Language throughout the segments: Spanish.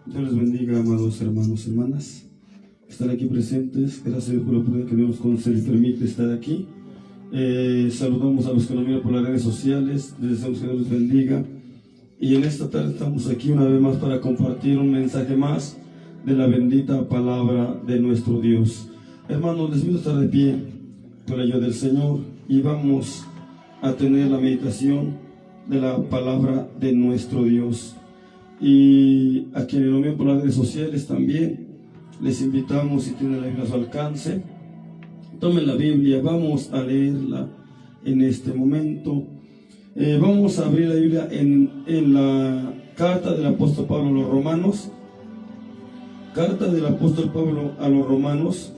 Dios les bendiga, amados hermanos y hermanas que están aquí presentes. Gracias a Dios por la oportunidad que Dios nos concede y permite estar aquí. Saludamos a los que nos miran por las redes sociales. Les deseamos que Dios les bendiga. Y en esta tarde estamos aquí una vez más para compartir un mensaje más de la bendita palabra de nuestro Dios. Hermanos, les invito a estar de pie por la ayuda del Señor y vamos a tener la meditación de la palabra de nuestro Dios. Y a quienes nos ven por las redes sociales también les invitamos, si tienen la Biblia a su alcance, tomen la Biblia, vamos a leerla en este momento. Vamos a abrir la Biblia en la carta del apóstol Pablo a los Romanos. Carta del apóstol Pablo a los Romanos,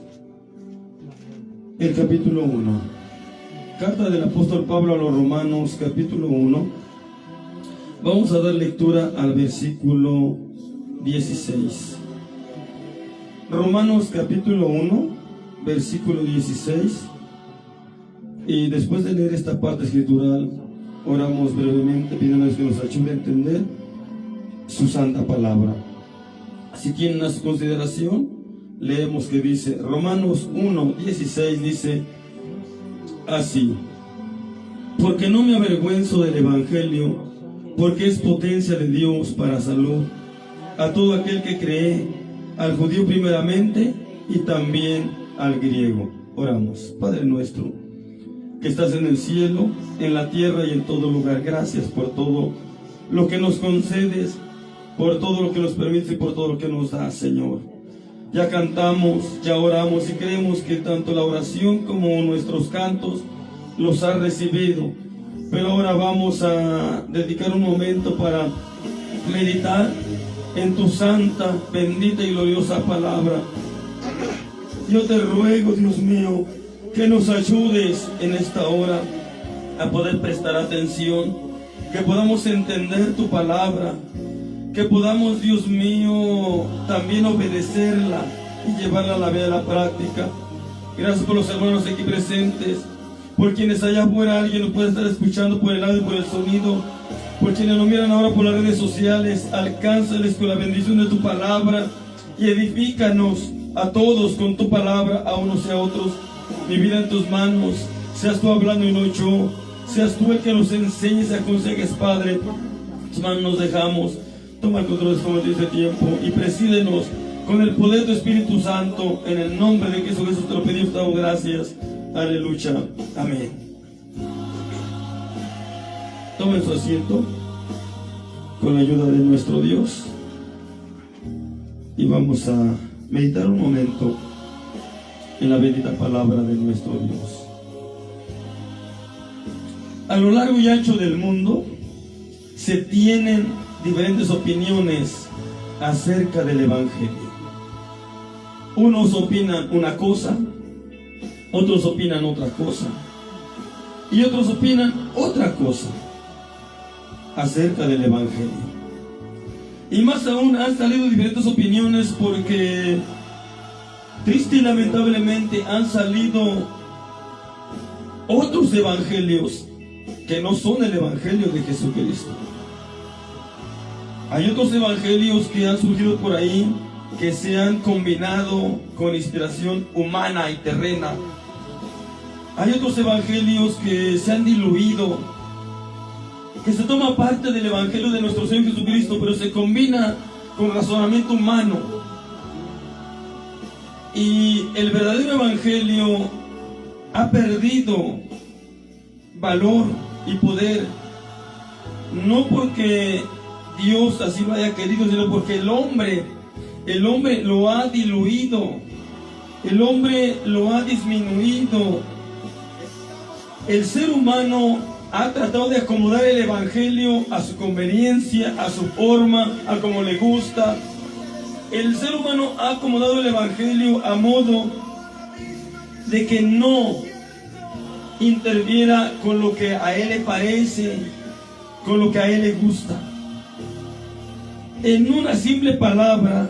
el capítulo 1. Carta del apóstol Pablo a los Romanos, capítulo 1. Vamos a dar lectura al versículo 16. Romanos capítulo 1, versículo 16. Y después de leer esta parte escritural, oramos brevemente pidiéndoles que nos ayude a entender su santa palabra. Si tienen a su consideración, leemos que dice, Romanos 1, 16 dice así: porque no me avergüenzo del evangelio, porque es potencia de Dios para salud a todo aquel que cree, al judío primeramente y también al griego. Oramos. Padre nuestro, que estás en el cielo, en la tierra y en todo lugar, gracias por todo lo que nos concedes, por todo lo que nos permites y por todo lo que nos das, Señor. Ya cantamos, ya oramos y creemos que tanto la oración como nuestros cantos los has recibido. Pero ahora vamos a dedicar un momento para meditar en tu santa, bendita y gloriosa palabra. Yo te ruego, Dios mío, que nos ayudes en esta hora a poder prestar atención, que podamos entender tu palabra, que podamos, Dios mío, también obedecerla y llevarla a la vida de la práctica. Gracias por los hermanos aquí presentes, por quienes allá afuera alguien nos puede estar escuchando por el audio y por el sonido, por quienes nos miran ahora por las redes sociales. Alcánzales con la bendición de tu palabra y edifícanos a todos con tu palabra, a unos y a otros. Mi vida en tus manos, seas tú hablando y no yo, seas tú el que nos enseñes y aconsejes, Padre. Tus manos nos dejamos. Toma el control de este tiempo y presídenos con el poder de tu Espíritu Santo. En el nombre de Cristo Jesús te lo pedimos, te damos gracias. Aleluya. Amén. Tomen su asiento con la ayuda de nuestro Dios y vamos a meditar un momento en la bendita palabra de nuestro Dios. A lo largo y ancho del mundo se tienen diferentes opiniones acerca del Evangelio. Unos opinan una cosa, otros opinan otra cosa y otros opinan otra cosa acerca del Evangelio. Y más aún han salido diferentes opiniones porque triste y lamentablemente han salido otros evangelios que no son el Evangelio de Jesucristo. Hay otros evangelios que han surgido por ahí que se han combinado con inspiración humana y terrena. Hay otros evangelios que se han diluido, que se toma parte del evangelio de nuestro Señor Jesucristo, pero se combina con razonamiento humano. Y el verdadero evangelio ha perdido valor y poder, no porque Dios así lo haya querido, sino porque el hombre lo ha diluido, el hombre lo ha disminuido. El ser humano ha tratado de acomodar el evangelio a su conveniencia, a su forma, a como le gusta. El ser humano ha acomodado el evangelio a modo de que no interfiera con lo que a él le parece, con lo que a él le gusta. En una simple palabra,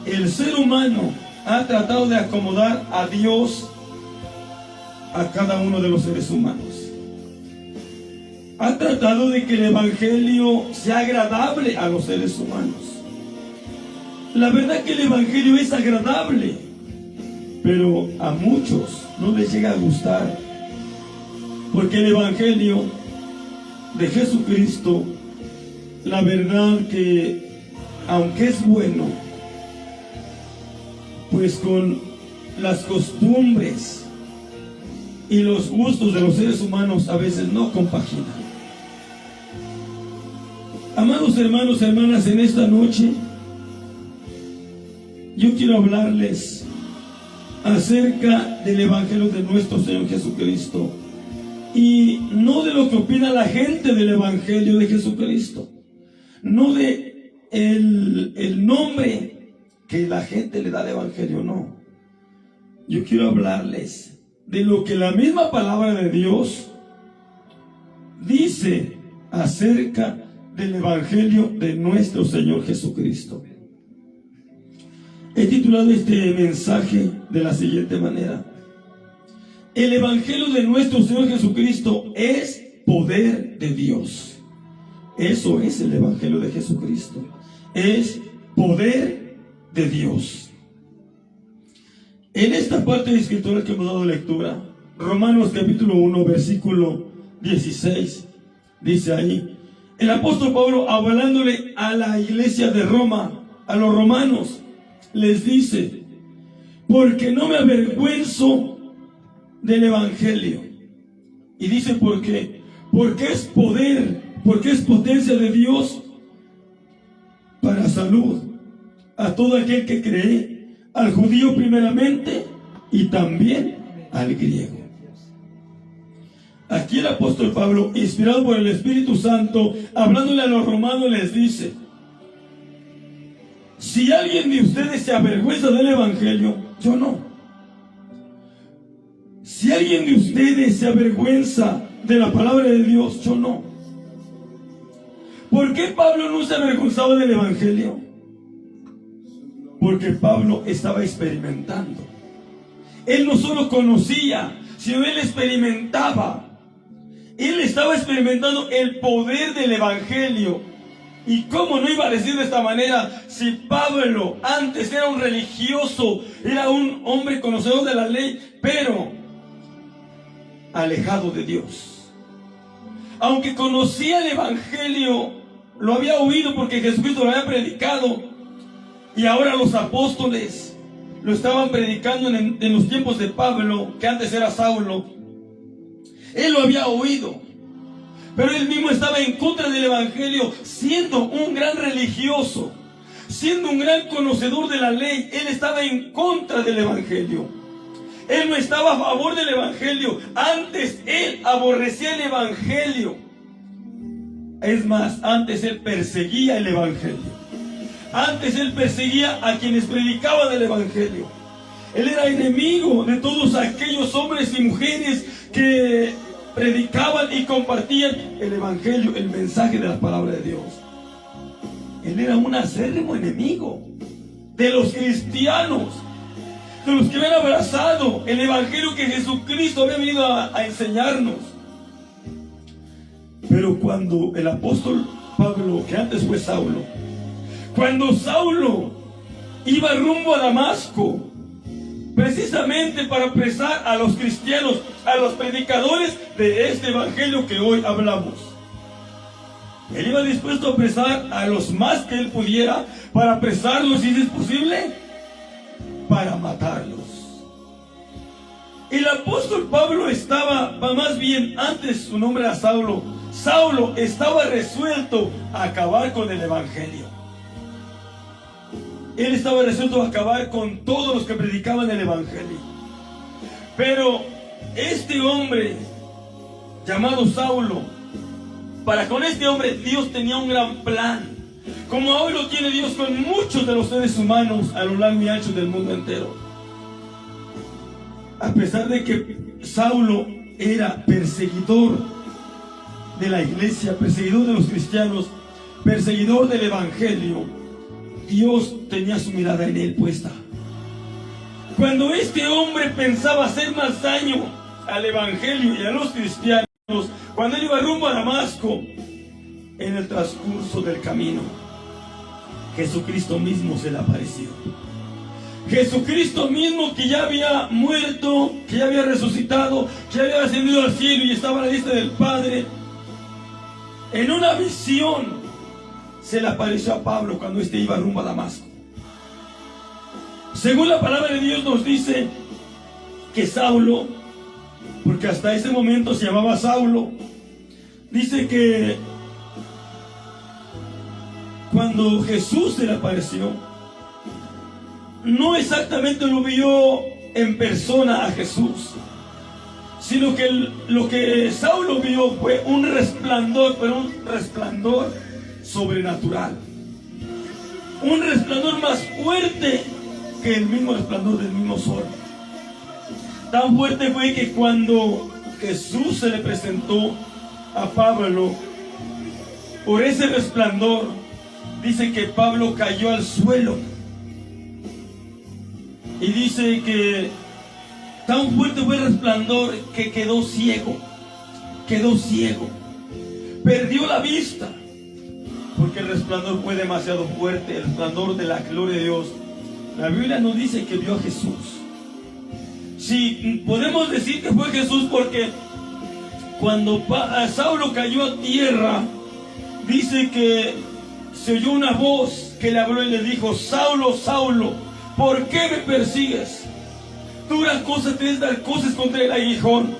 el ser humano ha tratado de acomodar a Dios a cada uno de los seres humanos. Ha tratado de que el evangelio sea agradable a los seres humanos. La verdad que el Evangelio es agradable, pero a muchos no les llega a gustar, porque el Evangelio de Jesucristo, la verdad que aunque es bueno, pues con las costumbres y los gustos de los seres humanos a veces no compaginan. Amados hermanos, hermanas, en esta noche yo quiero hablarles acerca del Evangelio de nuestro Señor Jesucristo, y no de lo que opina la gente del Evangelio de Jesucristo, no de el nombre que la gente le da al Evangelio, no. Yo quiero hablarles de lo que la misma palabra de Dios dice acerca del Evangelio de nuestro Señor Jesucristo. He titulado este mensaje de la siguiente manera: el Evangelio de nuestro Señor Jesucristo es poder de Dios. Eso es el Evangelio de Jesucristo, es poder de Dios. En esta parte de escritura que hemos dado lectura, Romanos capítulo 1, versículo 16, dice ahí, el apóstol Pablo, hablándole a la iglesia de Roma, a los romanos, les dice: porque no me avergüenzo del Evangelio. Y dice ¿por qué? Porque es poder, porque es potencia de Dios para salud a todo aquel que cree, al judío primeramente y también al griego. Aquí el apóstol Pablo, inspirado por el Espíritu Santo, hablándole a los romanos, les dice: si alguien de ustedes se avergüenza del Evangelio, yo no. Si alguien de ustedes se avergüenza de la palabra de Dios, yo no. ¿Por qué Pablo no se avergonzaba del Evangelio? Porque Pablo estaba experimentando. Él no solo conocía, sino él experimentaba. Él estaba experimentando el poder del Evangelio. ¿Y cómo no iba a decir de esta manera si Pablo antes era un religioso, era un hombre conocedor de la ley, pero alejado de Dios? Aunque conocía el Evangelio, lo había oído porque Jesucristo lo había predicado, y ahora los apóstoles lo estaban predicando en los tiempos de Pablo, que antes era Saulo. Él lo había oído, pero él mismo estaba en contra del Evangelio, siendo un gran religioso, siendo un gran conocedor de la ley. Él estaba en contra del Evangelio. Él no estaba a favor del Evangelio. Antes él aborrecía el Evangelio. Es más, antes él perseguía el Evangelio. Antes él perseguía a quienes predicaban el Evangelio. Él era enemigo de todos aquellos hombres y mujeres que predicaban y compartían el Evangelio, el mensaje de la palabra de Dios. Él era un acérrimo enemigo de los cristianos, de los que habían abrazado el Evangelio que Jesucristo había venido a enseñarnos. Pero cuando el apóstol Pablo, que antes fue Saulo, cuando Saulo iba rumbo a Damasco, precisamente para apresar a los cristianos, a los predicadores de este Evangelio que hoy hablamos, él iba dispuesto a apresar a los más que él pudiera, para apresarlos, si es posible, para matarlos. El apóstol Pablo estaba, más bien antes su nombre era Saulo, Saulo estaba resuelto a acabar con el Evangelio. Él estaba resuelto a acabar con todos los que predicaban el Evangelio. Pero este hombre llamado Saulo, para con este hombre Dios tenía un gran plan, como hoy lo tiene Dios con muchos de los seres humanos a lo largo y ancho del mundo entero. A pesar de que Saulo era perseguidor de la iglesia, perseguidor de los cristianos, perseguidor del Evangelio, Dios tenía su mirada en él puesta. Cuando este hombre pensaba hacer más daño al Evangelio y a los cristianos, cuando él iba rumbo a Damasco, en el transcurso del camino, Jesucristo mismo se le apareció. Jesucristo mismo, que ya había muerto, que ya había resucitado, que ya había ascendido al cielo y estaba a la diestra del Padre, en una visión se le apareció a Pablo cuando éste iba rumbo a Damasco. Según la palabra de Dios nos dice que Saulo, porque hasta ese momento se llamaba Saulo, dice que cuando Jesús se le apareció, no exactamente lo vio en persona a Jesús, sino que lo que Saulo vio fue un resplandor, pero un resplandor sobrenatural, un resplandor más fuerte que el mismo resplandor del mismo sol. Tan fuerte fue que cuando Jesús se le presentó a Pablo, por ese resplandor, dice que Pablo cayó al suelo. Y dice que tan fuerte fue el resplandor que quedó ciego. Perdió la vista, porque el resplandor fue demasiado fuerte, el resplandor de la gloria de Dios. La Biblia nos dice que vio a Jesús. Sí, podemos decir que fue Jesús, porque cuando Saulo cayó a tierra, dice que se oyó una voz que le habló y le dijo: Saulo, Saulo, ¿por qué me persigues? Duras cosas tienes dar cosas contra el aguijón.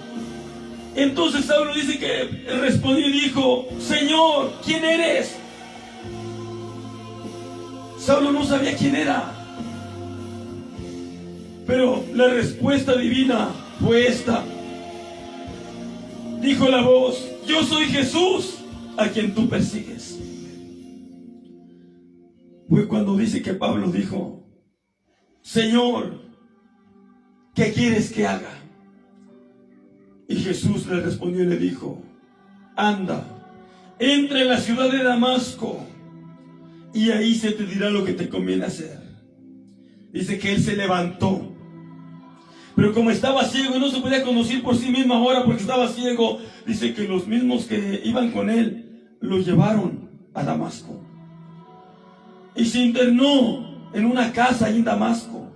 Entonces Saulo dice que respondió y dijo: Señor, ¿quién eres? Saulo no sabía quién era, pero la respuesta divina fue esta. Dijo la voz: yo soy Jesús, a quien tú persigues. Fue cuando dice que Pablo dijo: Señor, ¿qué quieres que haga? Y Jesús le respondió y le dijo: anda, entra en la ciudad de Damasco, y ahí se te dirá lo que te conviene hacer. Dice que él se levantó, pero como estaba ciego y no se podía conducir por sí mismo ahora porque estaba ciego, dice que los mismos que iban con él lo llevaron a Damasco. Y se internó en una casa ahí en Damasco.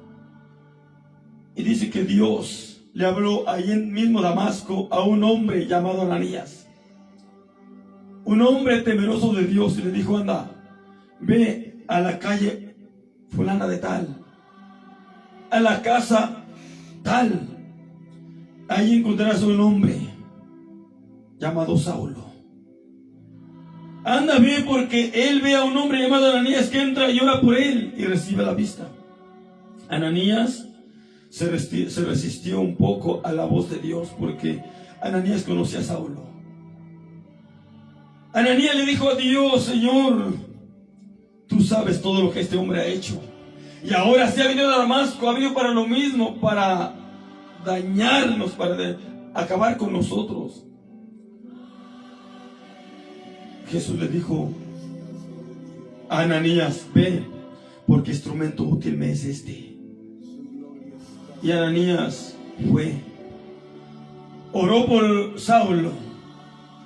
Y dice que Dios le habló ahí en mismo Damasco a un hombre llamado Ananías, un hombre temeroso de Dios, y le dijo: anda, ve a la calle fulana de tal, a la casa tal, ahí encontrarás a un hombre llamado Saulo. Anda, ve, porque él ve a un hombre llamado Ananías que entra y ora por él y recibe la vista. Ananías se resistió un poco a la voz de Dios, porque Ananías conocía a Saulo. Ananías le dijo a Dios: Señor, tú sabes todo lo que este hombre ha hecho, y ahora se ha venido a Damasco, ha venido para lo mismo, para dañarnos, para acabar con nosotros. Jesús le dijo: Ananías, ve, porque instrumento útil me es este. Y Ananías fue, oró por Saulo,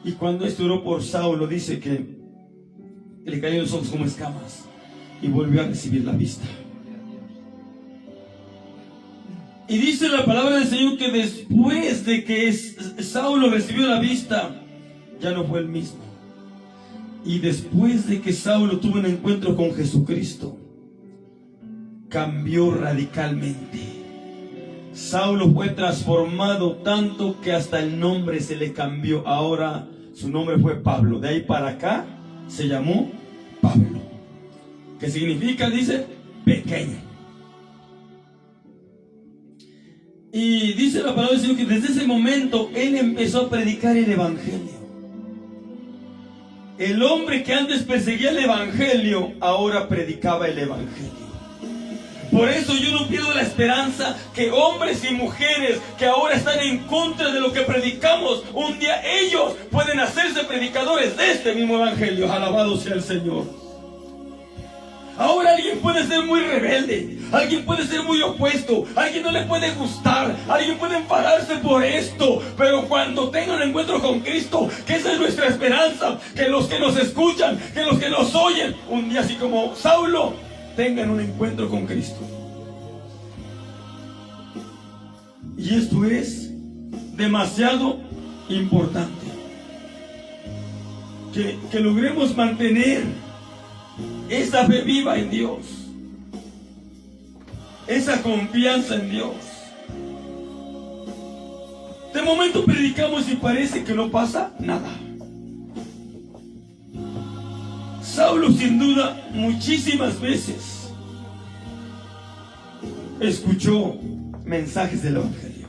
y cuando oró por Saulo, dice que le cayeron los ojos como escamas y volvió a recibir la vista. Y dice la palabra del Señor que después de que Saulo recibió la vista, ya no fue el mismo. Y después de que Saulo tuvo un encuentro con Jesucristo, cambió radicalmente. Saulo fue transformado tanto que hasta el nombre se le cambió. Ahora su nombre fue Pablo. De ahí para acá se llamó Pablo, que significa, dice, pequeño. Y dice la palabra del Señor que desde ese momento él empezó a predicar el evangelio. El hombre que antes perseguía el evangelio, ahora predicaba el evangelio. Por eso yo no pierdo la esperanza que hombres y mujeres que ahora están en contra de lo que predicamos, un día ellos pueden hacerse predicadores de este mismo evangelio. Alabado sea el Señor. Ahora alguien puede ser muy rebelde, alguien puede ser muy opuesto, alguien no le puede gustar, alguien puede enfadarse por esto, pero cuando tenga un encuentro con Cristo, que esa es nuestra esperanza, que los que nos escuchan, que los que nos oyen, un día así como Saulo, tengan un encuentro con Cristo. Y esto es demasiado importante, que logremos mantener esa fe viva en Dios, esa confianza en Dios. De momento predicamos y parece que no pasa nada. Saulo, sin duda, muchísimas veces escuchó mensajes del Evangelio,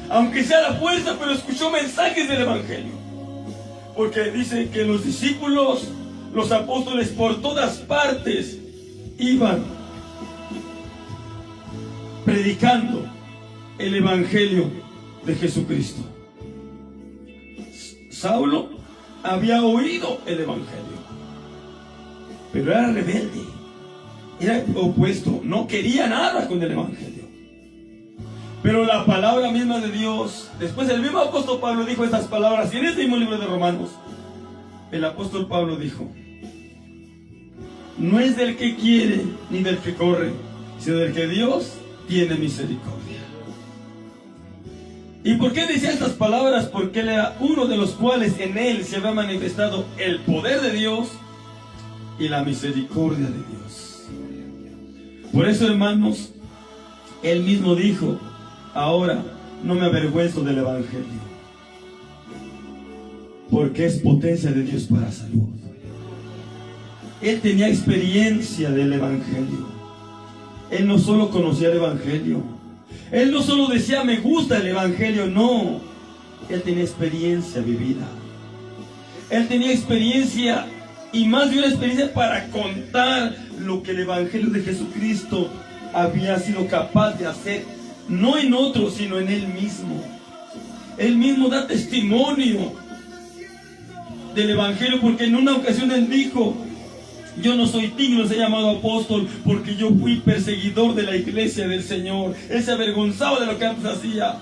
aunque sea a la fuerza, pero escuchó mensajes del Evangelio, porque dice que los discípulos, los apóstoles por todas partes iban predicando el Evangelio de Jesucristo. Saulo había oído el Evangelio, pero era rebelde, era opuesto, no quería nada con el Evangelio. Pero la palabra misma de Dios, después el mismo apóstol Pablo dijo estas palabras, y en este mismo libro de Romanos, el apóstol Pablo dijo: no es del que quiere ni del que corre, sino del que Dios tiene misericordia. ¿Y por qué decía estas palabras? Porque él era uno de los cuales en él se había manifestado el poder de Dios y la misericordia de Dios. Por eso, hermanos, él mismo dijo: ahora no me avergüenzo del Evangelio, porque es potencia de Dios para salud. Él tenía experiencia del Evangelio. Él no solo conocía el Evangelio, él no solo decía me gusta el Evangelio, no. Él tenía experiencia vivida. Él tenía experiencia, y más de una experiencia, para contar lo que el Evangelio de Jesucristo había sido capaz de hacer, no en otros, sino en él mismo. Él mismo da testimonio del Evangelio, porque en una ocasión él dijo: yo no soy digno de ser llamado apóstol, porque yo fui perseguidor de la iglesia del Señor. Él se avergonzaba de lo que antes hacía.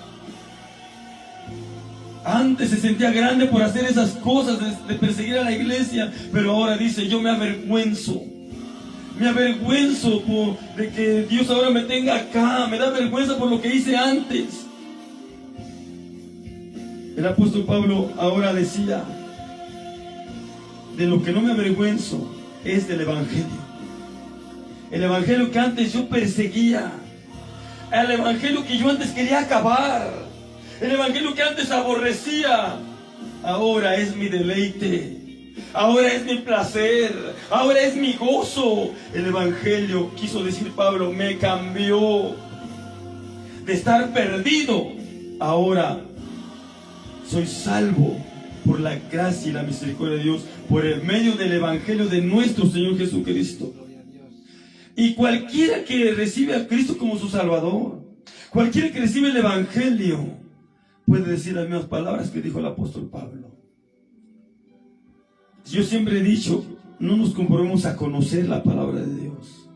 Antes se sentía grande por hacer esas cosas de perseguir a la iglesia, pero ahora dice: yo me avergüenzo. Me avergüenzo de que Dios ahora me tenga acá. Me da vergüenza por lo que hice antes. El apóstol Pablo ahora decía: de lo que no me avergüenzo es del Evangelio. El Evangelio que antes yo perseguía, el Evangelio que yo antes quería acabar, el Evangelio que antes aborrecía, ahora es mi deleite, ahora es mi placer, ahora es mi gozo. El Evangelio, quiso decir Pablo, me cambió. De estar perdido, ahora soy salvo por la gracia y la misericordia de Dios, por el medio del Evangelio de nuestro Señor Jesucristo. Y cualquiera que recibe a Cristo como su Salvador, cualquiera que recibe el Evangelio, puede decir las mismas palabras que dijo el apóstol Pablo. Yo siempre he dicho: no nos conformemos a conocer la palabra de Dios,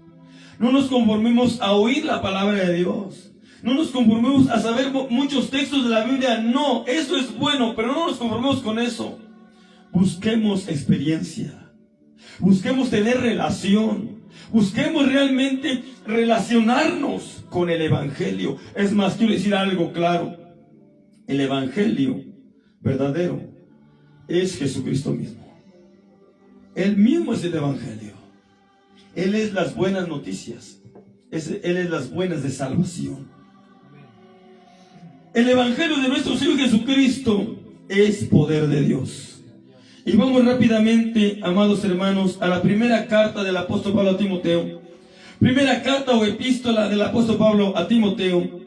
no nos conformemos a oír la palabra de Dios, no nos conformemos a saber muchos textos de la Biblia. No, eso es bueno, pero no nos conformemos con eso. Busquemos experiencia, busquemos tener relación, busquemos realmente relacionarnos con el Evangelio. Es más, quiero decir algo claro: el Evangelio verdadero es Jesucristo mismo. Él mismo es el Evangelio. Él es las buenas noticias. Él es las buenas de salvación. El Evangelio de nuestro Señor Jesucristo es poder de Dios. Y vamos rápidamente, amados hermanos, a la primera carta del apóstol Pablo a Timoteo. Primera carta o epístola del apóstol Pablo a Timoteo,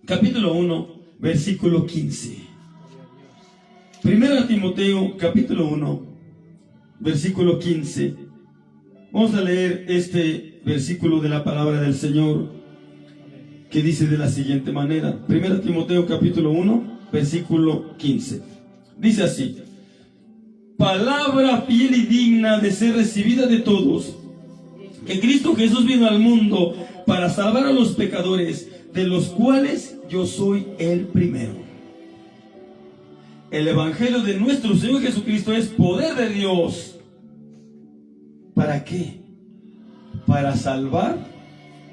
capítulo 1, versículo 15. Primera Timoteo, capítulo 1, versículo 15. Vamos a leer este versículo de la palabra del Señor, que dice de la siguiente manera. 1 Timoteo capítulo 1, versículo 15. Dice así: palabra fiel y digna de ser recibida de todos, que Cristo Jesús vino al mundo para salvar a los pecadores, de los cuales yo soy el primero. El Evangelio de nuestro Señor Jesucristo es poder de Dios. ¿Para qué? Para salvar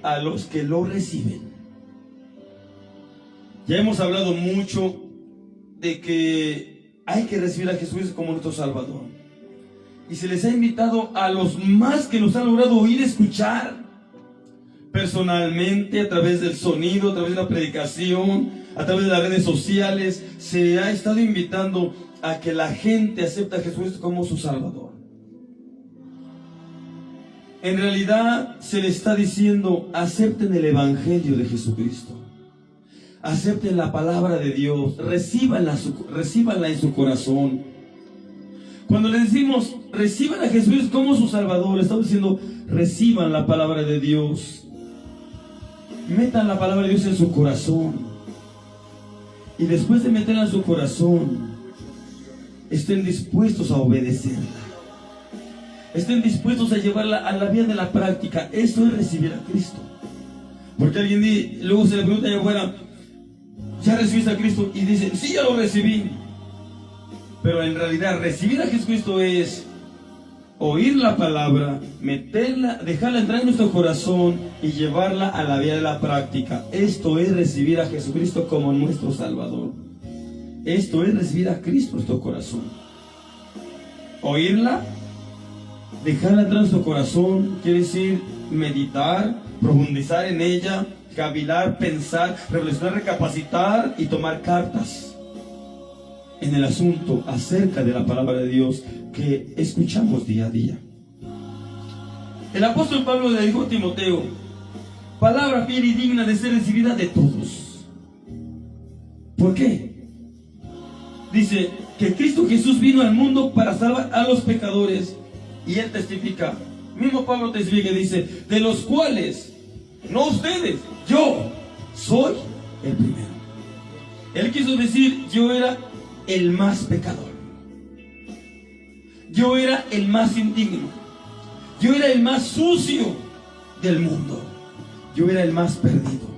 a los que lo reciben. Ya hemos hablado mucho de que hay que recibir a Jesucristo como nuestro Salvador. Y se les ha invitado a los más que nos han logrado oír, escuchar personalmente, a través del sonido, a través de la predicación, a través de las redes sociales. Se ha estado invitando a que la gente acepte a Jesucristo como su Salvador. En realidad se le está diciendo: acepten el Evangelio de Jesucristo, acepten la palabra de Dios, recíbanla en su corazón. Cuando le decimos reciban a Jesucristo como su Salvador, le estamos diciendo: reciban la palabra de Dios, metan la palabra de Dios en su corazón, y después de meterla en su corazón, estén dispuestos a obedecerla, estén dispuestos a llevarla a la vía de la práctica. Eso es recibir a Cristo. Porque alguien luego se le pregunta allá afuera: ¿ya recibiste a Cristo? Y dice: sí, ya lo recibí. Pero en realidad recibir a Jesucristo es oír la palabra, meterla, dejarla entrar en nuestro corazón y llevarla a la vía de la práctica. Esto es recibir a Jesucristo como nuestro Salvador. Esto es recibir a Cristo en nuestro corazón. Oírla, dejarla entrar en nuestro corazón, quiere decir meditar, profundizar en ella, cavilar, pensar, reflexionar, recapacitar y tomar cartas en el asunto acerca de la palabra de Dios que escuchamos día a día. El apóstol Pablo le dijo a Timoteo: palabra fiel y digna de ser recibida de todos. ¿Por qué? Dice que Cristo Jesús vino al mundo para salvar a los pecadores, y él testifica, mismo Pablo testifica, dice: de los cuales, no ustedes, yo soy el primero. Él quiso decir: yo era el más pecador, yo era el más indigno, yo era el más sucio del mundo, yo era el más perdido.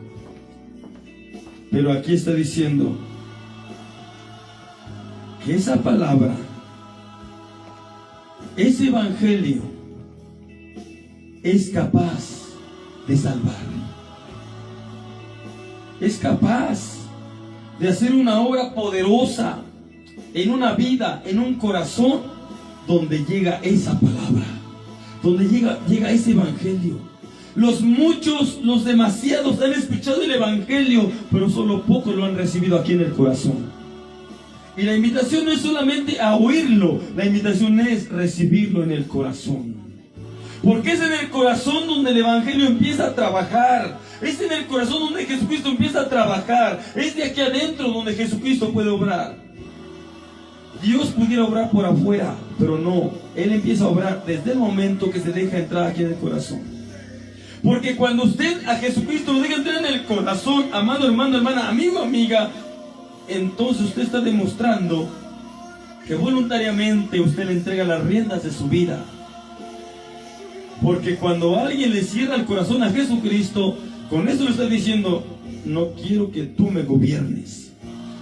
Pero aquí está diciendo que esa palabra, ese evangelio, es capaz de salvar, es capaz de hacer una obra poderosa en una vida, en un corazón donde llega esa palabra, donde llega ese evangelio. Los muchos, los demasiados han escuchado el evangelio, pero solo pocos lo han recibido aquí en el corazón. Y la invitación no es solamente a oírlo, la invitación es recibirlo en el corazón. Porque es en el corazón donde el evangelio empieza a trabajar. Es en el corazón donde Jesucristo empieza a trabajar. Es de aquí adentro donde Jesucristo puede obrar. Dios pudiera obrar por afuera, pero no. Él empieza a obrar desde el momento que se deja entrar aquí en el corazón. Porque cuando usted a Jesucristo lo deja entrar en el corazón, amado hermano, hermana, amigo, amiga, entonces usted está demostrando que voluntariamente usted le entrega las riendas de su vida. Porque cuando alguien le cierra el corazón a Jesucristo, con eso le está diciendo: no quiero que tú me gobiernes,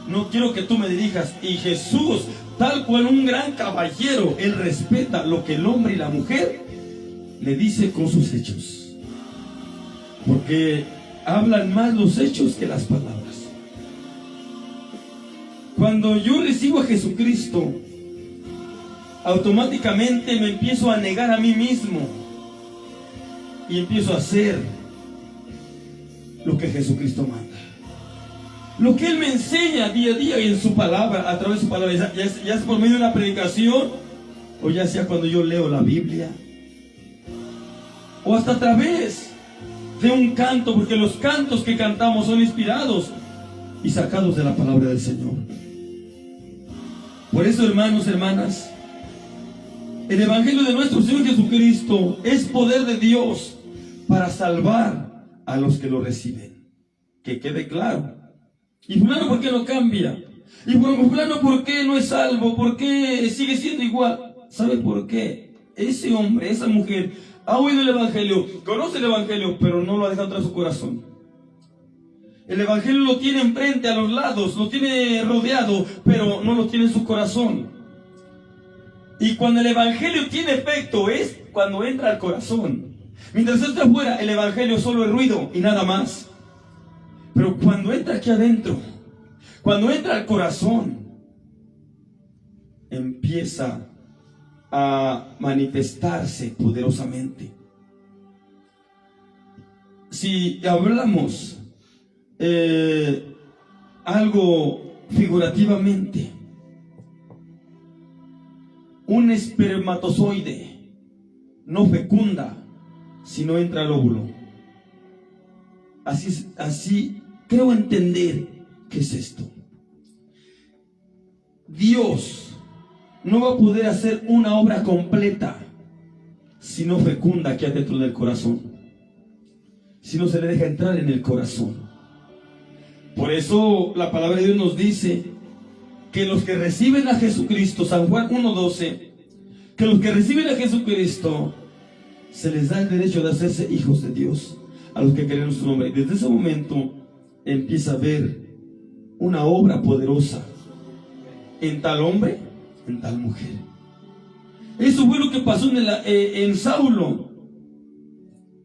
no quiero que tú me dirijas. Y Jesús, tal cual un gran caballero, él respeta lo que el hombre y la mujer le dice con sus hechos, porque hablan más los hechos que las palabras. Cuando yo recibo a Jesucristo, automáticamente me empiezo a negar a mí mismo y empiezo a hacer lo que Jesucristo manda, lo que Él me enseña día a día y en su palabra, a través de su palabra, ya sea por medio de una predicación, o ya sea cuando yo leo la Biblia, o hasta a través de un canto, porque los cantos que cantamos son inspirados y sacados de la palabra del Señor. Por eso, hermanos, hermanas, el evangelio de nuestro Señor Jesucristo es poder de Dios para salvar a los que lo reciben. Que quede claro. Y fulano, ¿por qué no cambia? Y fulano, ¿por qué no es salvo? ¿Por qué sigue siendo igual? ¿Sabe por qué? Ese hombre, esa mujer, Ha oído el Evangelio, conoce el Evangelio, pero no lo ha dejado entrar a su corazón. El Evangelio lo tiene enfrente, a los lados, lo tiene rodeado, pero no lo tiene en su corazón. Y cuando el Evangelio tiene efecto es cuando entra al corazón. Mientras está afuera, el Evangelio solo es ruido y nada más. Pero cuando entra aquí adentro, cuando entra al corazón, empieza a manifestarse poderosamente. Si hablamos algo figurativamente, un espermatozoide no fecunda si no entra al óvulo. Así creo entender qué es esto. Dios no va a poder hacer una obra completa si no fecunda aquí adentro del corazón, si no se le deja entrar en el corazón. Por eso la palabra de Dios nos dice que los que reciben a Jesucristo, San Juan 1:12, que los que reciben a Jesucristo se les da el derecho de hacerse hijos de Dios, a los que creen en su nombre. Y desde ese momento empieza a haber una obra poderosa en tal hombre, en tal mujer. Eso fue lo que pasó en Saulo.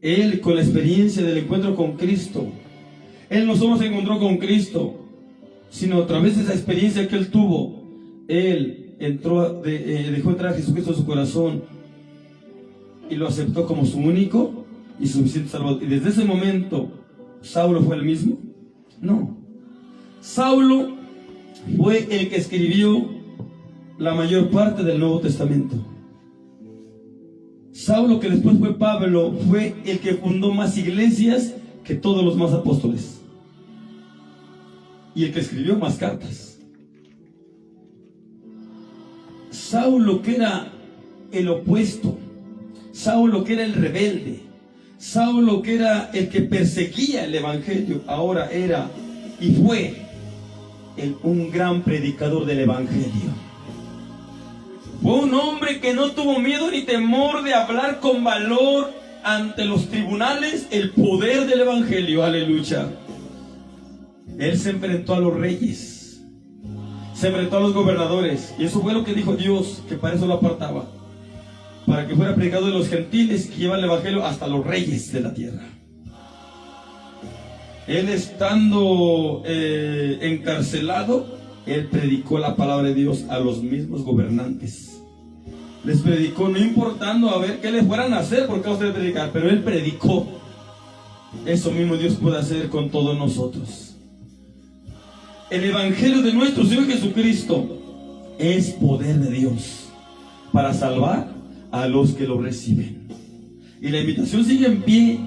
Él, con la experiencia del encuentro con Cristo, él no solo se encontró con Cristo, sino a través de esa experiencia que él tuvo, él dejó entrar a Jesucristo en su corazón y lo aceptó como su único y suficiente Salvador. Y desde ese momento, ¿Saulo fue el mismo? No. Saulo fue el que escribió la mayor parte del Nuevo Testamento. Saulo, que después fue Pablo, fue el que fundó más iglesias que todos los más apóstoles, y el que escribió más cartas. Saulo, que era el opuesto, Saulo, que era el rebelde, Saulo, que era el que perseguía el Evangelio, ahora era y fue un gran predicador del Evangelio. Fue un hombre que no tuvo miedo ni temor de hablar con valor ante los tribunales el poder del Evangelio. Aleluya. Él se enfrentó a los reyes, se enfrentó a los gobernadores, y eso fue lo que dijo Dios, que para eso lo apartaba, para que fuera predicado de los gentiles que llevan el Evangelio hasta los reyes de la tierra. Él, estando encarcelado, él predicó la palabra de Dios a los mismos gobernantes. Les predicó, no importando a ver qué les fueran a hacer por causa de predicar, pero él predicó. Eso mismo Dios puede hacer con todos nosotros. El Evangelio de nuestro Señor Jesucristo es poder de Dios para salvar a los que lo reciben. Y la invitación sigue en pie.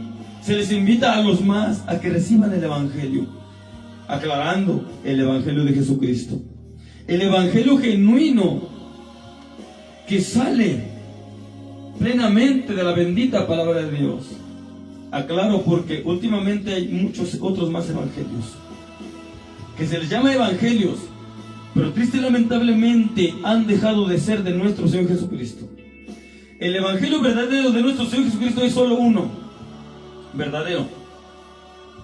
Se les invita a los más a que reciban el Evangelio, aclarando el Evangelio de Jesucristo, el Evangelio genuino que sale plenamente de la bendita palabra de Dios. Aclaro porque últimamente hay muchos otros más evangelios que se les llama evangelios, pero triste y lamentablemente han dejado de ser de nuestro Señor Jesucristo. El Evangelio verdadero de nuestro Señor Jesucristo es solo uno, verdadero.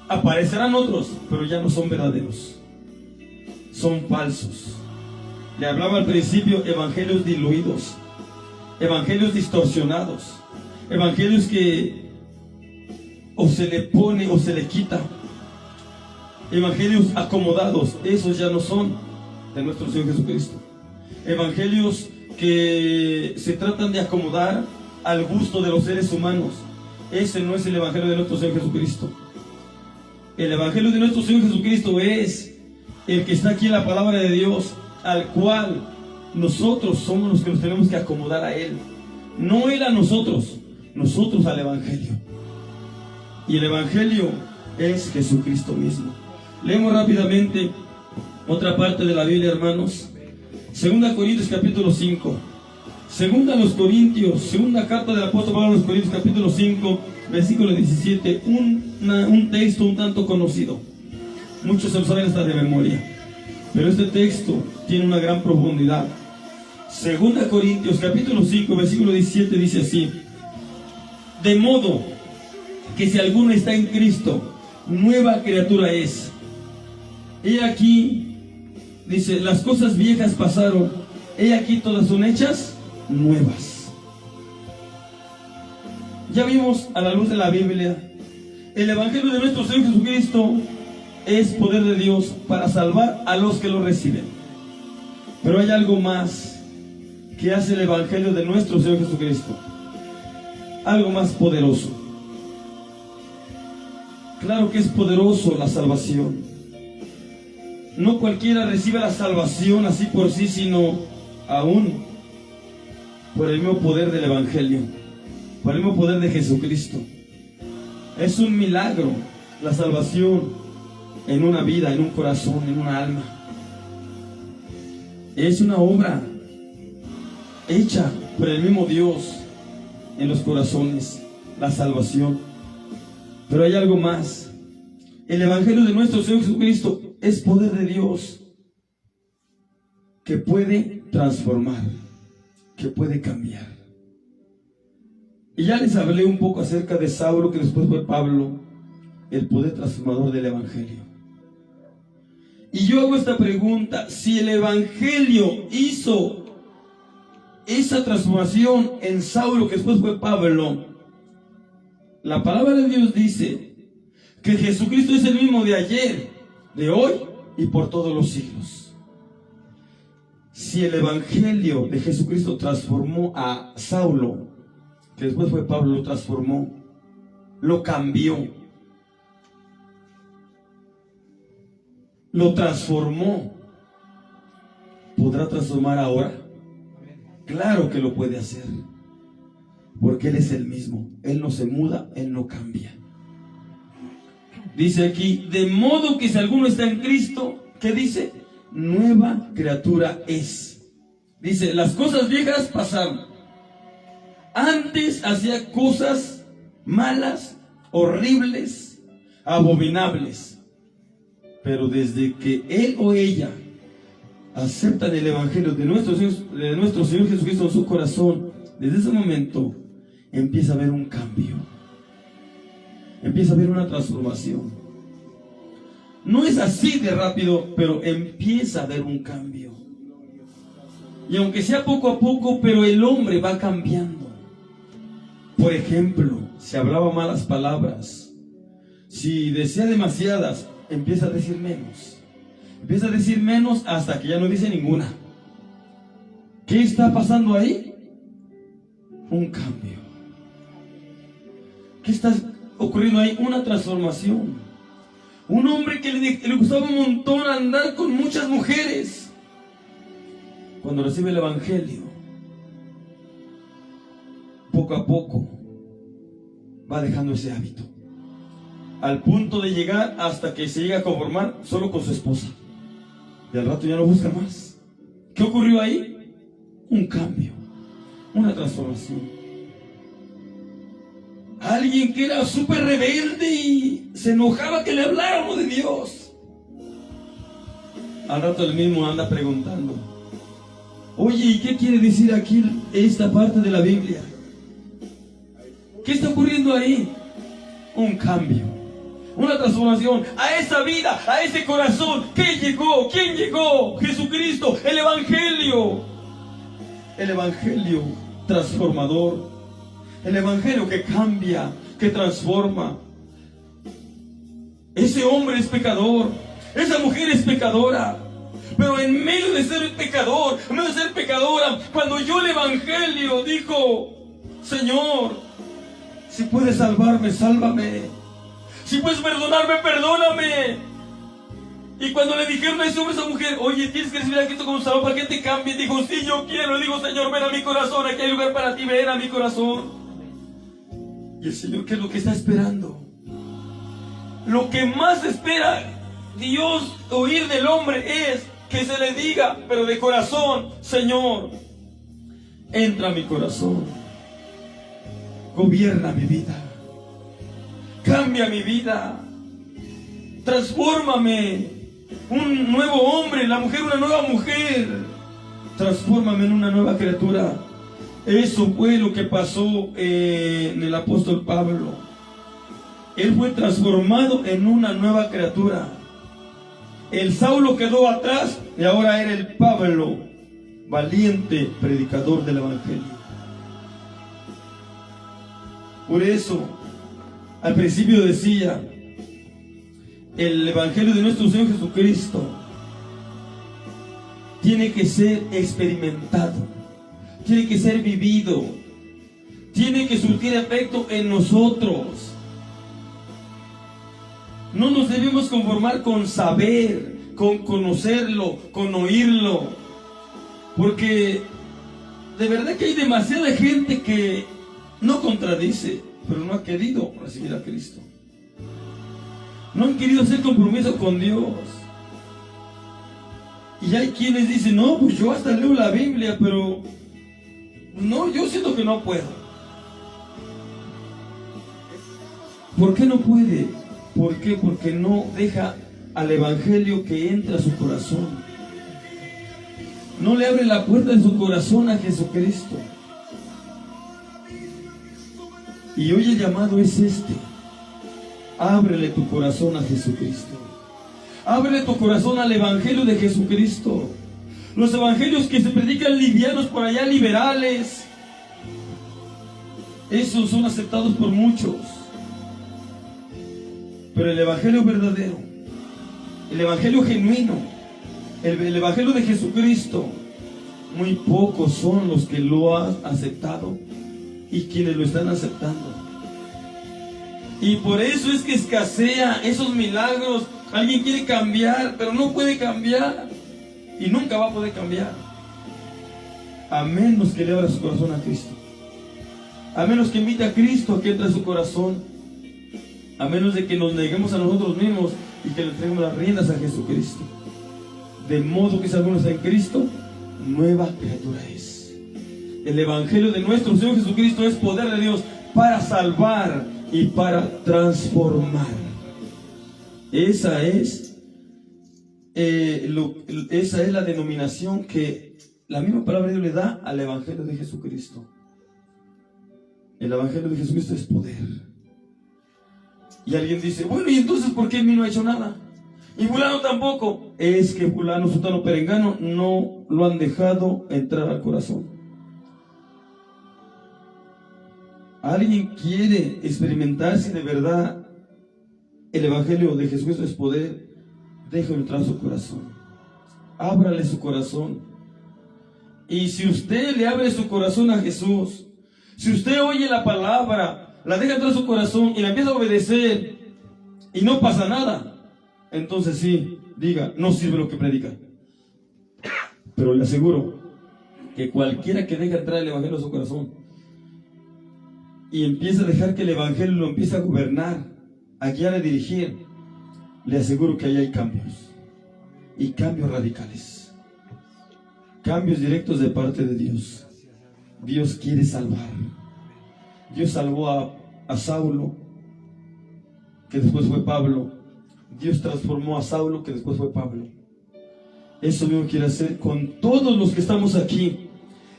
Aparecerán otros, pero ya no son verdaderos, son falsos. Le hablaba al principio, evangelios diluidos, evangelios distorsionados, evangelios que o se le pone o se le quita, evangelios acomodados. Esos ya no son de nuestro Señor Jesucristo. Evangelios que se tratan de acomodar al gusto de los seres humanos. Ese no es el Evangelio de nuestro Señor Jesucristo. El Evangelio de nuestro Señor Jesucristo es el que está aquí en la palabra de Dios, al cual nosotros somos los que nos tenemos que acomodar a Él. No Él a nosotros, nosotros al Evangelio. Y el Evangelio es Jesucristo mismo. Leemos rápidamente otra parte de la Biblia, hermanos. Segunda Corintios capítulo 5. Segunda carta del apóstol Pablo a los Corintios capítulo 5, versículo 17. Un texto un tanto conocido. Muchos se lo saben hasta de memoria, pero este texto tiene una gran profundidad. Segunda Corintios capítulo 5, versículo 17 dice así: de modo que si alguno está en Cristo, nueva criatura es. He aquí, dice, las cosas viejas pasaron, he aquí todas son hechas nuevas. Ya vimos a la luz de la Biblia, el Evangelio de nuestro Señor Jesucristo es poder de Dios para salvar a los que lo reciben. Pero hay algo más que hace el Evangelio de nuestro Señor Jesucristo, algo más poderoso. Claro que es poderoso la salvación. No cualquiera recibe la salvación así por sí, sino aún por el mismo poder del Evangelio, por el mismo poder de Jesucristo. Es un milagro la salvación en una vida, en un corazón, en una alma. Es una obra hecha por el mismo Dios en los corazones, la salvación. Pero hay algo más. El Evangelio de nuestro Señor Jesucristo es poder de Dios que puede transformar, que puede cambiar. Y ya les hablé un poco acerca de Saulo, que después fue Pablo, el poder transformador del Evangelio. Y yo hago esta pregunta: si el Evangelio hizo esa transformación en Saulo, que después fue Pablo, la palabra de Dios dice que Jesucristo es el mismo de ayer, de hoy y por todos los siglos. Si el Evangelio de Jesucristo transformó a Saulo, que después fue Pablo, lo transformó, lo cambió, lo transformó, ¿podrá transformar ahora? Claro que lo puede hacer, porque Él es el mismo. Él no se muda, Él no cambia. Dice aquí, de modo que si alguno está en Cristo, ¿qué dice? Nueva criatura es. Dice, las cosas viejas pasaron. Antes hacía cosas malas, horribles, abominables. Pero desde que él o ella aceptan el Evangelio de nuestro Señor Jesucristo en su corazón, desde ese momento empieza a haber un cambio. Empieza a haber una transformación. No es así de rápido, pero empieza a haber un cambio. Y aunque sea poco a poco, pero el hombre va cambiando. Por ejemplo, si hablaba malas palabras, si decía demasiadas, empieza a decir menos. Empieza a decir menos hasta que ya no dice ninguna. ¿Qué está pasando ahí? Un cambio. ¿Qué está ocurriendo ahí? Una transformación. Un hombre que le gustaba un montón andar con muchas mujeres, cuando recibe el Evangelio, poco a poco va dejando ese hábito, al punto de llegar hasta que se llega a conformar solo con su esposa, y al rato ya no busca más. ¿Qué ocurrió ahí? Un cambio, una transformación. Alguien que era súper rebelde y se enojaba que le habláramos de Dios, al rato el mismo anda preguntando: oye, ¿y qué quiere decir aquí esta parte de la Biblia? ¿Qué está ocurriendo ahí? Un cambio, una transformación a esa vida, a ese corazón. ¿Qué llegó? ¿Quién llegó? Jesucristo, el Evangelio. El Evangelio transformador. El Evangelio que cambia, que transforma. Ese hombre es pecador, esa mujer es pecadora. Pero en medio de ser pecador, en medio de ser pecadora, cuando oyó el Evangelio, dijo: Señor, si puedes salvarme, sálvame. Si puedes perdonarme, perdóname. Y cuando le dijeron a ese hombre, a esa mujer: oye, tienes que recibir a Cristo como Salvador para que te cambie, dijo: sí, yo quiero. Le digo: Señor, ven a mi corazón, aquí hay lugar para ti, ven a mi corazón. Y el Señor, ¿qué es lo que está esperando? Lo que más espera Dios oír del hombre es que se le diga, pero de corazón: Señor, entra a mi corazón, gobierna mi vida, cambia mi vida, transfórmame, un nuevo hombre, la mujer una nueva mujer, transfórmame en una nueva criatura. Eso fue lo que pasó en el apóstol Pablo. Él fue transformado en una nueva criatura. El Saulo quedó atrás y ahora era el Pablo, valiente predicador del Evangelio. Por eso, al principio decía, el Evangelio de nuestro Señor Jesucristo tiene que ser experimentado, tiene que ser vivido, tiene que surtir efecto en nosotros. No nos debemos conformar con saber, con conocerlo, con oírlo, porque de verdad que hay demasiada gente que no contradice, pero no ha querido recibir a Cristo. No han querido hacer compromiso con Dios. Y hay quienes dicen, no, pues yo hasta leo la Biblia, pero no, yo siento que no puedo. ¿Por qué no puede? ¿Por qué? Porque no deja al Evangelio que entre a su corazón. No le abre la puerta de su corazón a Jesucristo. Y hoy el llamado es este. Ábrele tu corazón a Jesucristo. Ábrele tu corazón al Evangelio de Jesucristo. Los evangelios que se predican livianos por allá, liberales, esos son aceptados por muchos. Pero el Evangelio verdadero, el Evangelio genuino, el Evangelio de Jesucristo, muy pocos son los que lo han aceptado y quienes lo están aceptando. Y por eso es que escasea esos milagros. Alguien quiere cambiar, pero no puede cambiar. Y nunca va a poder cambiar. A menos que le abra su corazón a Cristo. A menos que invite a Cristo a que entre a su corazón. A menos de que nos neguemos a nosotros mismos y que le entreguemos las riendas a Jesucristo. De modo que si alguno está en Cristo, nueva criatura es. El Evangelio de nuestro Señor Jesucristo es poder de Dios para salvar y para transformar. Esa es la denominación que la misma palabra de Dios le da al Evangelio de Jesucristo. El Evangelio de Jesucristo es poder. Y alguien dice, bueno, ¿y entonces por qué en mí no ha hecho nada? Y fulano tampoco. Es que fulano, sutano, perengano no lo han dejado entrar al corazón. ¿Alguien quiere experimentar si de verdad el Evangelio de Jesucristo es poder? Déjelo entrar a su corazón. Ábrale su corazón. Y si usted le abre su corazón a Jesús, si usted oye la palabra, la deja entrar a su corazón y la empieza a obedecer y no pasa nada, entonces sí, diga, no sirve lo que predica. Pero le aseguro que cualquiera que deje entrar el Evangelio a su corazón y empieza a dejar que el Evangelio lo empiece a gobernar, a guiar, a dirigir, le aseguro que ahí hay cambios. Y cambios radicales. Cambios directos de parte de Dios. Dios quiere salvar. Dios salvó a Saulo, que después fue Pablo. Dios transformó a Saulo, que después fue Pablo. Eso mismo quiere hacer con todos los que estamos aquí.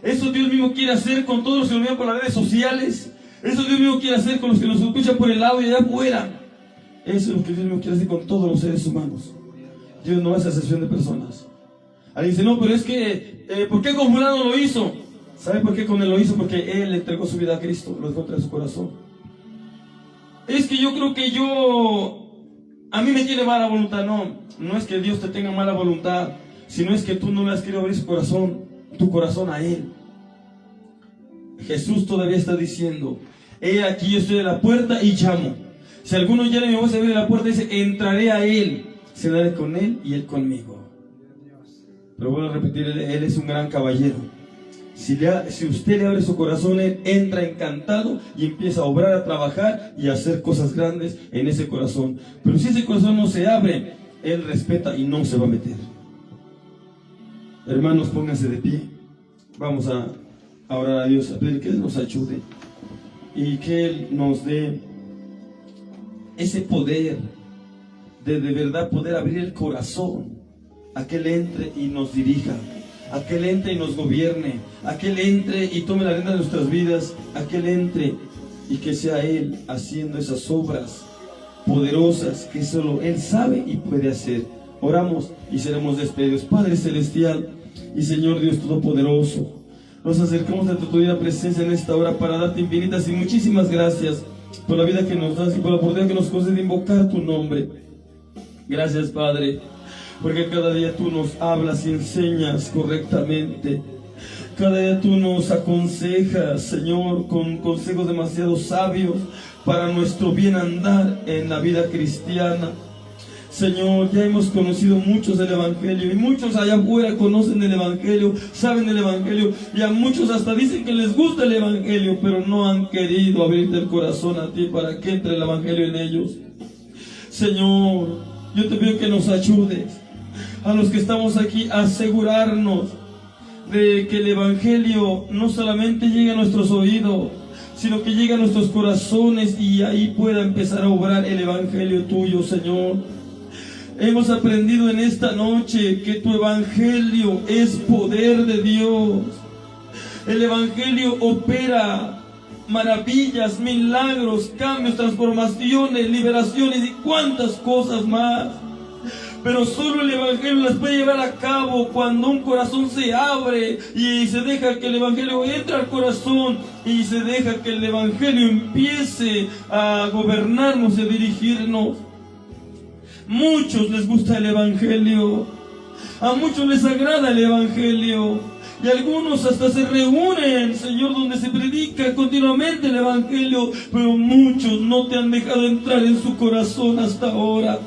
Eso Dios mismo quiere hacer con todos los que nos ven por las redes sociales. Eso Dios mismo quiere hacer con los que nos escuchan por el lado y allá afuera. Eso es lo que Dios mismo quiere hacer con todos los seres humanos. Dios no hace excepción de personas. Alguien dice, no, pero es que, ¿por qué con fulano lo hizo? ¿Sabe por qué con él lo hizo? Porque él entregó su vida a Cristo, lo dejó entrar a su corazón. Es que yo creo que a mí me tiene mala voluntad. No es que Dios te tenga mala voluntad, sino es que tú no le has querido abrir tu corazón a Él. Jesús todavía está diciendo, he aquí yo estoy a la puerta y llamo. Si alguno llama y me voy a abrir la puerta, dice, entraré a Él, cenaré con Él y Él conmigo. Pero vuelvo a repetir, Él es un gran caballero. Si usted le abre su corazón, Él entra encantado y empieza a obrar, a trabajar y a hacer cosas grandes en ese corazón. Pero si ese corazón no se abre, Él respeta y no se va a meter. Hermanos, pónganse de pie. Vamos a orar a Dios, a pedir que Él nos ayude y que Él nos dé ese poder de verdad poder abrir el corazón a que Él entre y nos dirija, a que Él entre y nos gobierne, a que Él entre y tome la rienda de nuestras vidas, a que Él entre y que sea Él haciendo esas obras poderosas que solo Él sabe y puede hacer. Oramos y seremos despedidos. Padre Celestial y Señor Dios Todopoderoso, nos acercamos ante tu divina presencia en esta hora para darte infinitas y muchísimas gracias por la vida que nos das y por la oportunidad que nos concedes de invocar tu nombre. Gracias, Padre, porque cada día tú nos hablas y enseñas correctamente. Cada día tú nos aconsejas, Señor, con consejos demasiado sabios para nuestro bien andar en la vida cristiana. Señor, ya hemos conocido muchos del Evangelio y muchos allá afuera conocen el Evangelio, saben del Evangelio y a muchos hasta dicen que les gusta el Evangelio, pero no han querido abrirte el corazón a ti para que entre el Evangelio en ellos. Señor, yo te pido que nos ayudes a los que estamos aquí a asegurarnos de que el Evangelio no solamente llegue a nuestros oídos, sino que llegue a nuestros corazones y ahí pueda empezar a obrar el Evangelio tuyo, Señor. Hemos aprendido en esta noche que tu Evangelio es poder de Dios. El Evangelio opera maravillas, milagros, cambios, transformaciones, liberaciones y cuantas cosas más. Pero solo el Evangelio las puede llevar a cabo cuando un corazón se abre y se deja que el Evangelio entre al corazón y se deja que el Evangelio empiece a gobernarnos y a dirigirnos. Muchos les gusta el Evangelio, a muchos les agrada el Evangelio y algunos hasta se reúnen, Señor, donde se predica continuamente el Evangelio, pero muchos no te han dejado entrar en su corazón hasta ahora.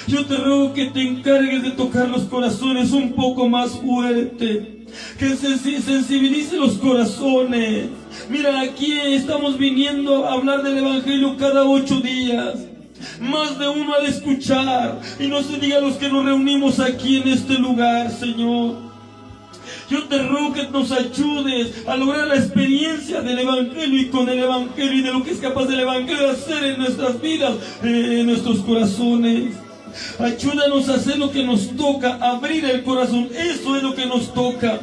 Yo te ruego que te encargues de tocar los corazones un poco más fuerte, que sensibilice los corazones. Mira, aquí estamos viniendo a hablar del Evangelio cada 8 días. Más de uno ha de escuchar, y no se diga los que nos reunimos aquí en este lugar, Señor. Yo te ruego que nos ayudes a lograr la experiencia del Evangelio y con el Evangelio y de lo que es capaz del Evangelio de hacer en nuestras vidas, en nuestros corazones. Ayúdanos a hacer lo que nos toca, abrir el corazón, eso es lo que nos toca.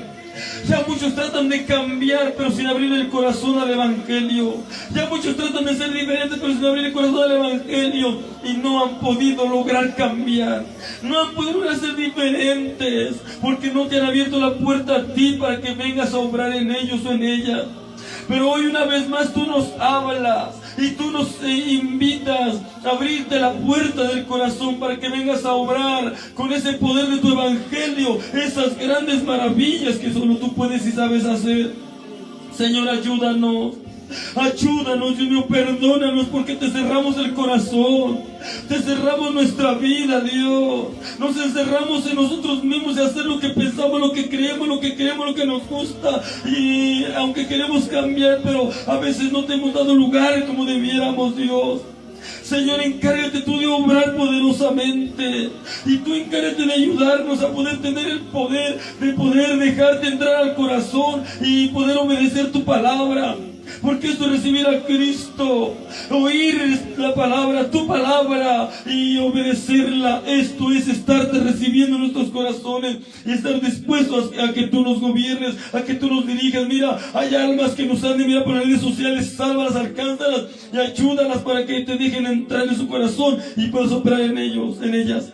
Ya muchos tratan de cambiar, pero sin abrir el corazón al Evangelio. Ya muchos tratan de ser diferentes, pero sin abrir el corazón al Evangelio. Y no han podido lograr cambiar. No han podido lograr ser diferentes, porque no te han abierto la puerta a ti para que vengas a obrar en ellos o en ellas. Pero hoy una vez más tú nos hablas y tú nos invitas a abrirte la puerta del corazón para que vengas a obrar con ese poder de tu Evangelio, esas grandes maravillas que solo tú puedes y sabes hacer. Señor, ayúdanos. Ayúdanos, Dios mío, perdónanos porque te cerramos el corazón, te cerramos nuestra vida, Dios. Nos encerramos en nosotros mismos de hacer lo que pensamos, lo que creemos, lo que nos gusta. Y aunque queremos cambiar, pero a veces no te hemos dado lugar como debiéramos, Dios. Señor, encárgate tú de obrar poderosamente y tú encárgate de ayudarnos a poder tener el poder de poder dejarte entrar al corazón y poder obedecer tu palabra. Porque esto es recibir a Cristo, oír la palabra, tu palabra y obedecerla. Esto es estarte recibiendo en nuestros corazones y estar dispuestos a que tú nos gobiernes, a que tú nos dirijas. Mira, hay almas que nos anden, mira, por las redes sociales, sálvalas, alcánzalas y ayúdalas para que te dejen entrar en su corazón y puedas operar en ellos, en ellas.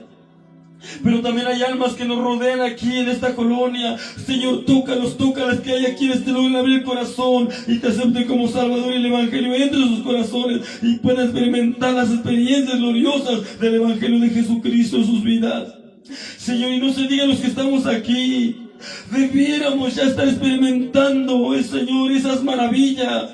Pero también hay almas que nos rodean aquí en esta colonia. Señor, tócalas que hay aquí en este lugar, abrir el corazón y te acepten como Salvador, y el Evangelio entre en sus corazones y puedan experimentar las experiencias gloriosas del Evangelio de Jesucristo en sus vidas. Señor, y no se digan los que estamos aquí, debiéramos ya estar experimentando, Señor, esas maravillas,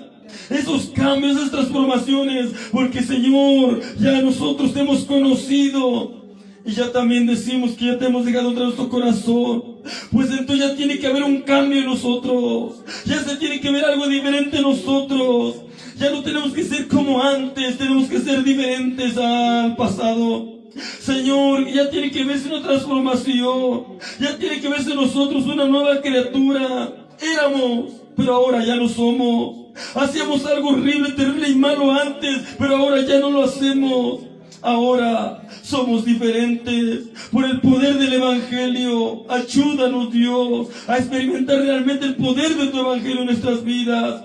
esos cambios, esas transformaciones, porque, Señor, ya nosotros te hemos conocido. Y ya también decimos que ya te hemos dejado entrar en nuestro corazón. Pues entonces ya tiene que haber un cambio en nosotros. Ya se tiene que ver algo diferente en nosotros. Ya no tenemos que ser como antes. Tenemos que ser diferentes al pasado. Señor, ya tiene que verse una transformación. Ya tiene que verse en nosotros una nueva criatura. Éramos, pero ahora ya no somos. Hacíamos algo horrible, terrible y malo antes, pero ahora ya no lo hacemos. ahora somos diferentes por el poder del Evangelio. Ayúdanos, Dios, a experimentar realmente el poder de tu Evangelio en nuestras vidas.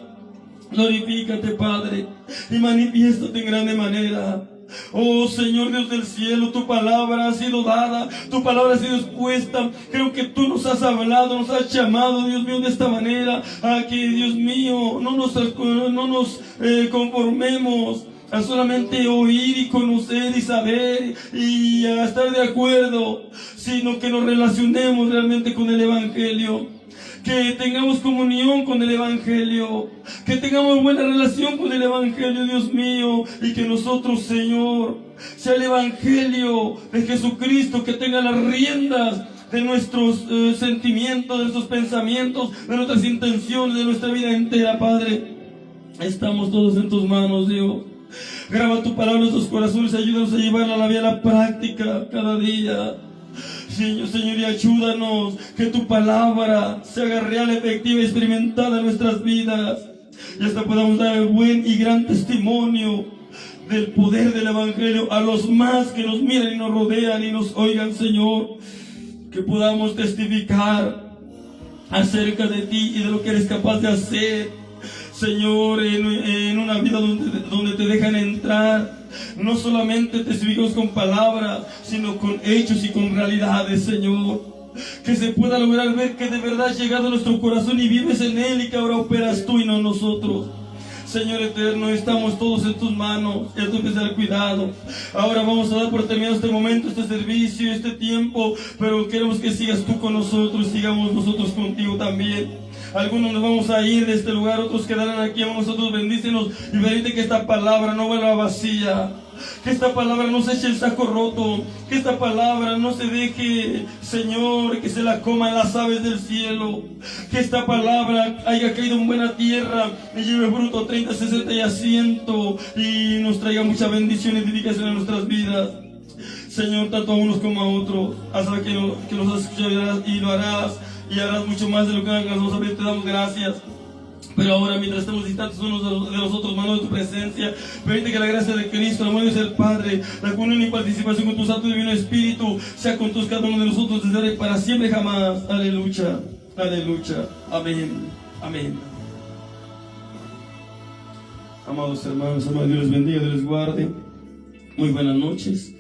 Glorifícate, Padre, y manifiéstate en grande manera. Oh Señor Dios del cielo, tu palabra ha sido dada, tu palabra ha sido expuesta. Creo que tú nos has hablado, nos has llamado, Dios mío, de esta manera, a que, Dios mío, no nos conformemos a solamente oír y conocer y saber y a estar de acuerdo, sino que nos relacionemos realmente con el Evangelio. Que tengamos comunión con el Evangelio, que tengamos buena relación con el Evangelio, Dios mío, y que nosotros, Señor, sea el Evangelio de Jesucristo que tenga las riendas de nuestros sentimientos, de nuestros pensamientos, de nuestras intenciones, de nuestra vida entera, Padre. Estamos todos en tus manos, Dios. Graba tu palabra en nuestros corazones, ayúdanos a llevarla a la vida, a la práctica cada día. Señor, y ayúdanos que tu palabra se haga real, efectiva y experimentada en nuestras vidas. Y hasta podamos dar buen y gran testimonio del poder del Evangelio a los más que nos miran y nos rodean y nos oigan, Señor. Que podamos testificar acerca de ti y de lo que eres capaz de hacer, Señor, en una vida donde te dejan entrar. No solamente testificamos con palabras, sino con hechos y con realidades, Señor. Que se pueda lograr ver que de verdad has llegado a nuestro corazón y vives en él, y que ahora operas tú y no nosotros. Señor eterno, estamos todos en tus manos, y a tu especial cuidado. Ahora vamos a dar por terminado este momento, este servicio, este tiempo, pero queremos que sigas tú con nosotros, sigamos nosotros contigo también. Algunos nos vamos a ir de este lugar, otros quedarán aquí. A nosotros bendícenos y permite que esta palabra no vuelva vacía. Que esta palabra no se eche el saco roto. Que esta palabra no se deje, Señor, que se la coman las aves del cielo. Que esta palabra haya caído en buena tierra y lleve fruto 30, 60 y a 100 y nos traiga mucha bendición y edificación en nuestras vidas. Señor, tanto a unos como a otros, haz que nos has escuchado y lo harás. Y harás mucho más de lo que hagas, nosotros te damos gracias. Pero ahora, mientras estamos distantes unos de los otros, mano de tu presencia, permite que la gracia de Cristo, el amor de ser Padre, la comunión y participación con tu Santo y Divino Espíritu, sea con todos cada uno de nosotros desde ahora y para siempre jamás. Aleluya, aleluya, amén, amén. Amados hermanos, amados, Dios les bendiga, Dios les guarde. Muy buenas noches.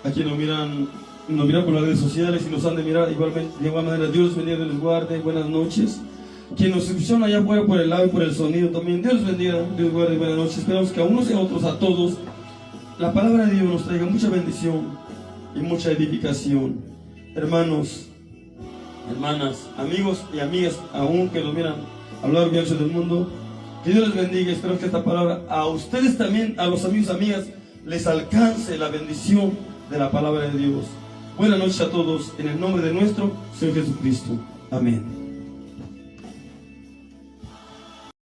A quienes nos miran por las redes sociales y nos han de mirar igualmente, de igual manera. Dios les bendiga, Dios les guarde, buenas noches. Quienes nos escucharon allá afuera por el audio y por el sonido también, Dios les bendiga, Dios les guarde, buenas noches. Esperamos que a unos y a otros, a todos, la palabra de Dios nos traiga mucha bendición y mucha edificación. Hermanos, hermanas, amigos y amigas, aún que nos miran a lo largo y ancho del mundo, que Dios les bendiga. Espero que esta palabra a ustedes también, a los amigos y amigas, les alcance la bendición de la palabra de Dios. Buenas noches a todos, en el nombre de nuestro Señor Jesucristo. Amén.